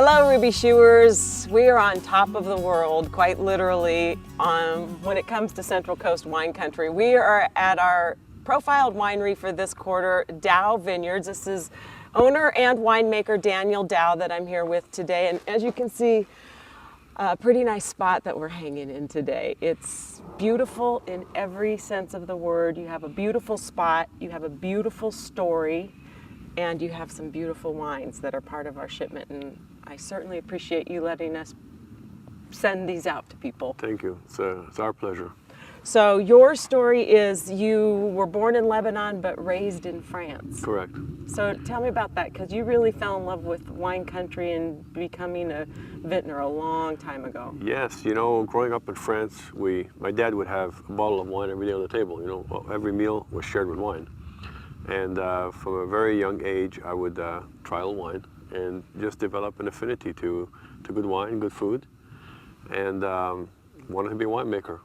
Hello, Ruby Shoers. We are on top of the world, quite literally, when it comes to Central Coast wine country. We are at our profiled winery for this quarter, Daou Vineyards. This is owner and winemaker Daniel Daou that I'm here with today. And as you can see, a pretty nice spot that we're hanging in today. It's beautiful in every sense of the word. You have a beautiful spot, you have a beautiful story, and you have some beautiful wines that are part of our shipment. And I certainly appreciate you letting us send these out to people. Thank you. It's our pleasure. So your story is you were born in Lebanon but raised in France. Correct. So tell me about that, because you really fell in love with wine country and becoming a vintner a long time ago. Yes, you know, growing up in France, my dad would have a bottle of wine every day on the table. You know, every meal was shared with wine. And from a very young age, I would trial wine and just develop an affinity to good wine, good food, and wanted to be a winemaker.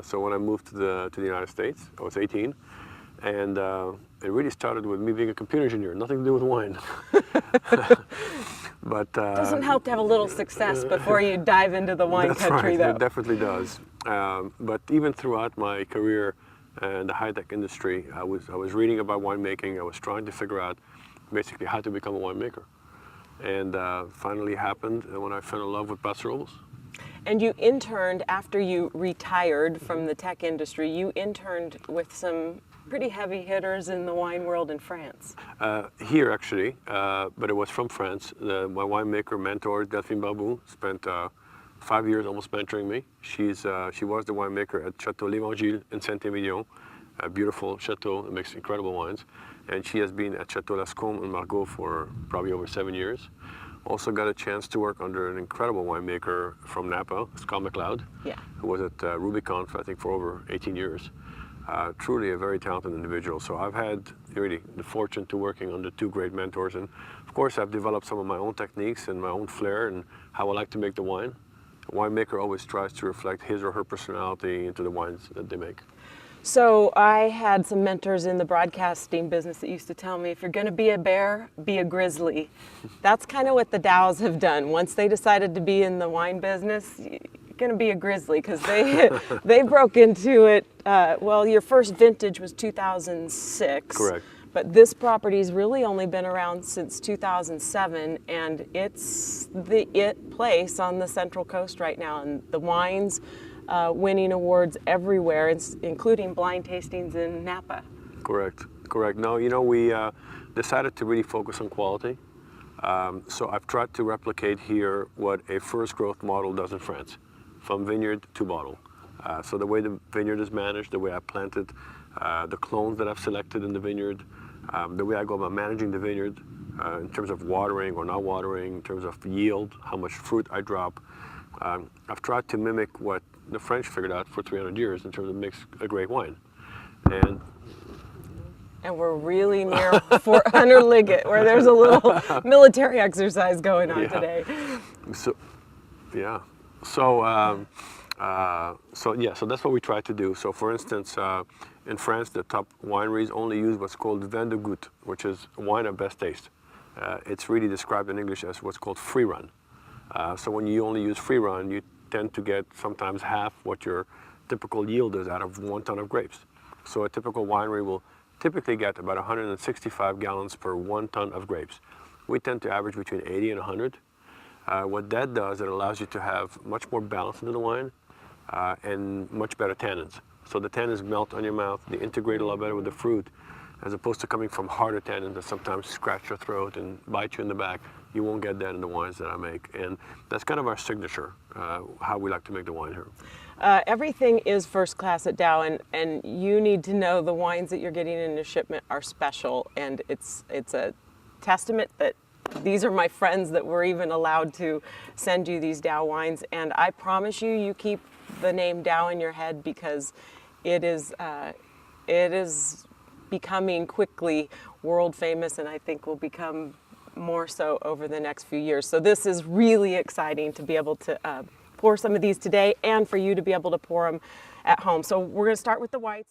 So when I moved to the United States, I was 18, and it really started with me being a computer engineer, nothing to do with wine. But doesn't help to have a little success before you dive into the wine that's country, right. though. It definitely does. But even throughout my career in the high-tech industry, I was reading about winemaking. I was trying to figure out basically how to become a winemaker, and finally happened when I fell in love with Paso Robles. And you interned after you retired from the tech industry. You interned with some pretty heavy hitters in the wine world in France. Here, actually, but it was from France. My winemaker mentor, Delphine spent 5 years almost mentoring me. She was the winemaker at Chateau L'Evangile in Saint-Emilion, a beautiful chateau that makes incredible wines. And she has been at Chateau Lascombe in Margaux for probably over 7 years. Also got a chance to work under an incredible winemaker from Napa, Scott McLeod, who was at Rubicon for, I think, for over 18 years. Truly a very talented individual. So I've had really the fortune to working under two great mentors. And of course, I've developed some of my own techniques and my own flair and how I like to make the wine. A winemaker always tries to reflect his or her personality into the wines that they make. So I had some mentors in the broadcasting business that used to tell me, if you're going to be a bear, be a grizzly. That's kind of what the Douws have done. Once they decided to be in the wine business, you're going to be a grizzly, because they broke into it. Well, your first vintage was 2006. Correct. But this property's really only been around since 2007, and it's the place on the Central Coast right now. And the wines winning awards everywhere, including blind tastings in Napa. Correct, correct. No, you know, we decided to really focus on quality. So I've tried to replicate here what a first growth model does in France, from vineyard to bottle. So the way the vineyard is managed, the way I planted, the clones that I've selected in the vineyard, the way I go about managing the vineyard in terms of watering or not watering, in terms of yield, how much fruit I drop. I've tried to mimic what the French figured out for 300 years in terms of makes a great wine. And we're really near Fort Hunter Liggett, where there's a little military exercise going on today. So, yeah. So that's what we try to do. So for instance, in France, the top wineries only use what's called vin de goutte, which is wine of best taste. It's really described in English as what's called free run. So when you only use free run, you tend to get sometimes half what your typical yield is out of 1 ton of grapes. So a typical winery will typically get about 165 gallons per 1 ton of grapes. We tend to average between 80 and 100. What that does, it allows you to have much more balance into the wine and much better tannins. So the tannins melt on your mouth, they integrate a lot better with the fruit, as opposed to coming from harder tannins that sometimes scratch your throat and bite you in the back. You won't get that in the wines that I make. And that's kind of our signature, how we like to make the wine here. Everything is first class at Daou, and you need to know the wines that you're getting in your shipment are special, and it's a testament that these are my friends that were even allowed to send you these Daou wines. And I promise you, you keep the name Daou in your head, because it is becoming quickly world famous, and I think will become more so over the next few years. So this is really exciting to be able to pour some of these today, and for you to be able to pour them at home. So we're going to start with the whites.